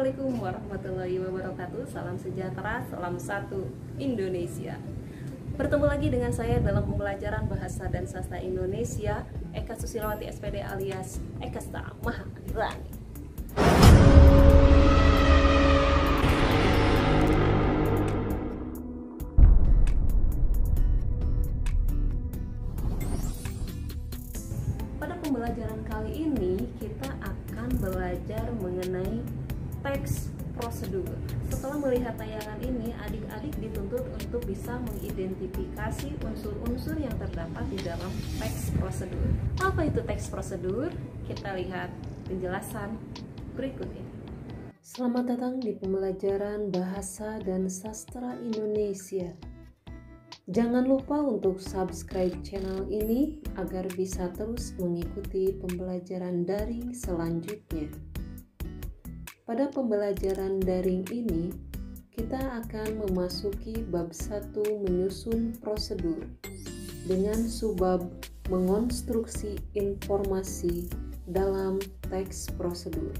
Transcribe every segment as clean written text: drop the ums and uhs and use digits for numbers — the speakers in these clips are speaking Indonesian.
Assalamualaikum warahmatullahi wabarakatuh. Salam sejahtera, salam satu Indonesia. Bertemu lagi dengan saya dalam pembelajaran Bahasa dan Sastra Indonesia, Eka Susilawati SPD alias Ekasta Maharani. Pada pembelajaran kali ini kita akan belajar mengenai teks prosedur. Setelah melihat tayangan ini, adik-adik dituntut untuk bisa mengidentifikasi unsur-unsur yang terdapat di dalam teks prosedur. Apa itu teks prosedur? Kita lihat penjelasan berikut ini. Selamat datang di pembelajaran Bahasa dan Sastra Indonesia. Jangan lupa untuk subscribe channel ini agar bisa terus mengikuti pembelajaran daring selanjutnya. Pada pembelajaran daring ini, kita akan memasuki bab 1 menyusun prosedur dengan subbab mengonstruksi informasi dalam teks prosedur.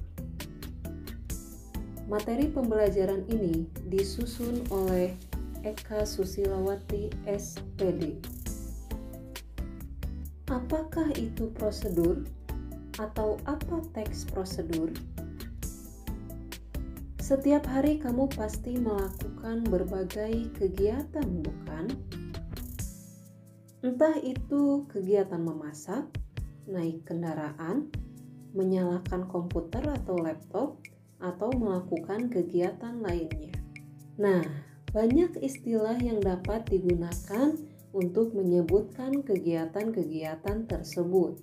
Materi pembelajaran ini disusun oleh Eka Susilawati SPD. Apakah itu prosedur atau apa teks prosedur? Setiap hari kamu pasti melakukan berbagai kegiatan, bukan? Entah itu kegiatan memasak, naik kendaraan, menyalakan komputer atau laptop, atau melakukan kegiatan lainnya. Nah, banyak istilah yang dapat digunakan untuk menyebutkan kegiatan-kegiatan tersebut.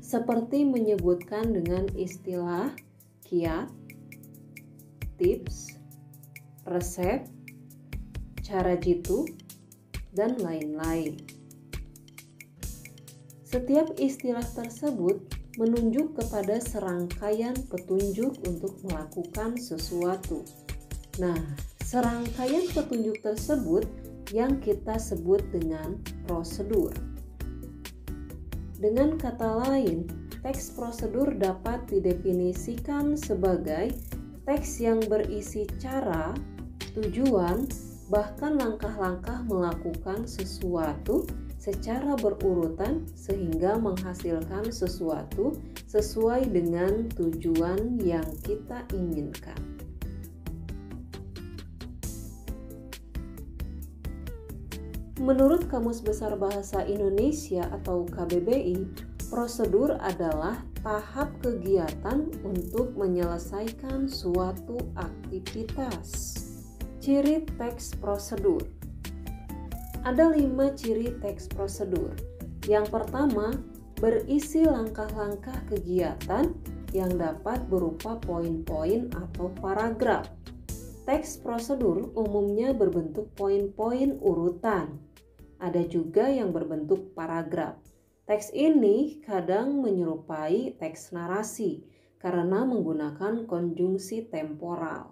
Seperti menyebutkan dengan istilah kiat, tips, resep, cara jitu, dan lain-lain. Setiap istilah tersebut menunjuk kepada serangkaian petunjuk untuk melakukan sesuatu. Nah, serangkaian petunjuk tersebut yang kita sebut dengan prosedur. Dengan kata lain, teks prosedur dapat didefinisikan sebagai teks yang berisi cara, tujuan, bahkan langkah-langkah melakukan sesuatu secara berurutan sehingga menghasilkan sesuatu sesuai dengan tujuan yang kita inginkan. Menurut Kamus Besar Bahasa Indonesia atau KBBI, prosedur adalah tahap kegiatan untuk menyelesaikan suatu aktivitas. Ciri teks prosedur. Ada 5 ciri teks prosedur. Yang pertama, berisi langkah-langkah kegiatan yang dapat berupa poin-poin atau paragraf. Teks prosedur umumnya berbentuk poin-poin urutan. Ada juga yang berbentuk paragraf. Teks ini kadang menyerupai teks narasi karena menggunakan konjungsi temporal.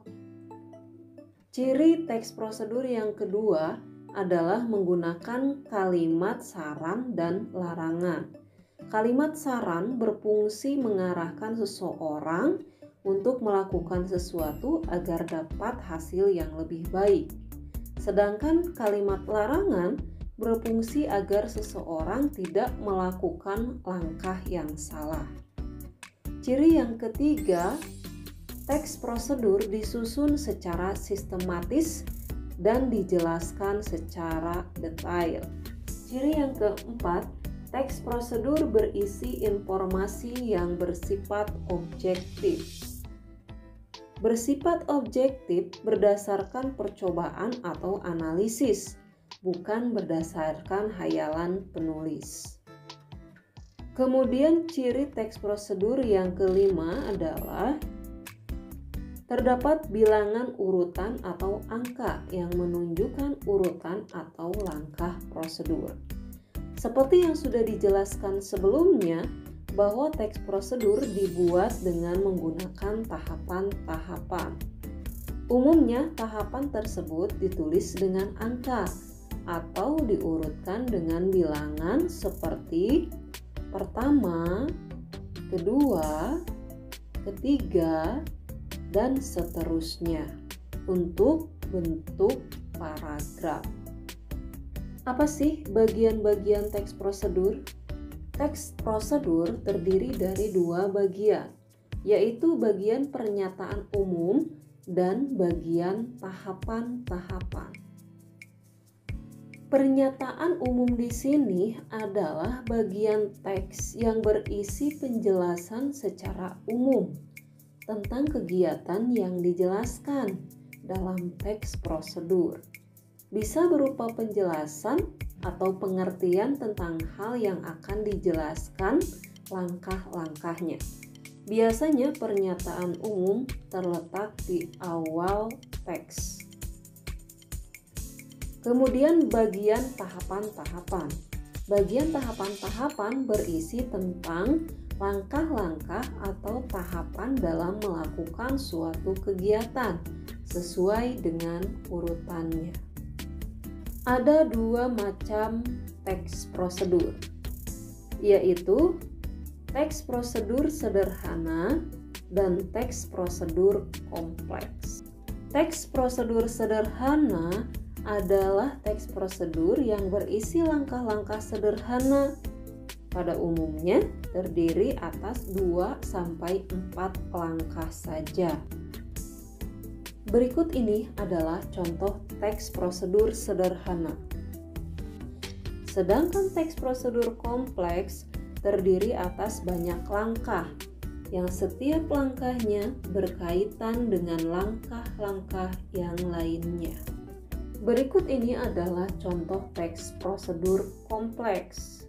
Ciri teks prosedur yang kedua adalah menggunakan kalimat saran dan larangan. Kalimat saran berfungsi mengarahkan seseorang untuk melakukan sesuatu agar dapat hasil yang lebih baik. Sedangkan kalimat larangan berfungsi agar seseorang tidak melakukan langkah yang salah. Ciri yang ketiga, teks prosedur disusun secara sistematis dan dijelaskan secara detail. Ciri yang keempat, teks prosedur berisi informasi yang bersifat objektif. Bersifat objektif berdasarkan percobaan atau analisis, bukan berdasarkan hayalan penulis. Kemudian ciri teks prosedur yang kelima adalah terdapat bilangan urutan atau angka yang menunjukkan urutan atau langkah prosedur. Seperti yang sudah dijelaskan sebelumnya, bahwa teks prosedur dibuat dengan menggunakan tahapan-tahapan. Umumnya tahapan tersebut ditulis dengan angka atau diurutkan dengan bilangan seperti pertama, kedua, ketiga, dan seterusnya untuk bentuk paragraf. Apa sih bagian-bagian teks prosedur? Teks prosedur terdiri dari dua bagian, yaitu bagian pernyataan umum dan bagian tahapan-tahapan. Pernyataan umum di sini adalah bagian teks yang berisi penjelasan secara umum tentang kegiatan yang dijelaskan dalam teks prosedur. Bisa berupa penjelasan atau pengertian tentang hal yang akan dijelaskan langkah-langkahnya. Biasanya pernyataan umum terletak di awal teks. Kemudian bagian tahapan-tahapan. Bagian tahapan-tahapan berisi tentang langkah-langkah atau tahapan dalam melakukan suatu kegiatan sesuai dengan urutannya. Ada dua macam teks prosedur, yaitu teks prosedur sederhana dan teks prosedur kompleks. Teks prosedur sederhana adalah teks prosedur yang berisi langkah-langkah sederhana. Pada umumnya terdiri atas 2-4 langkah saja. Berikut ini adalah contoh teks prosedur sederhana. Sedangkan teks prosedur kompleks terdiri atas banyak langkah, yang setiap langkahnya berkaitan dengan langkah-langkah yang lainnya. Berikut ini adalah contoh teks prosedur kompleks.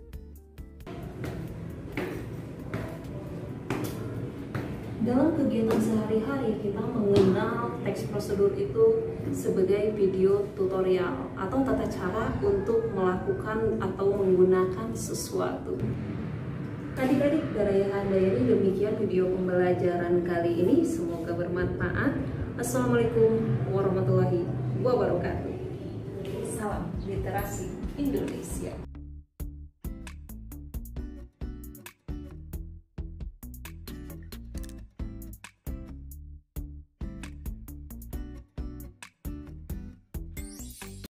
Dalam kegiatan sehari-hari kita mengenal teks prosedur itu sebagai video tutorial atau tata cara untuk melakukan atau menggunakan sesuatu. Adik-adik Daraya Handayani, demikian video pembelajaran kali ini, semoga bermanfaat. Assalamualaikum warahmatullahi wabarakatuh. Salam literasi Indonesia.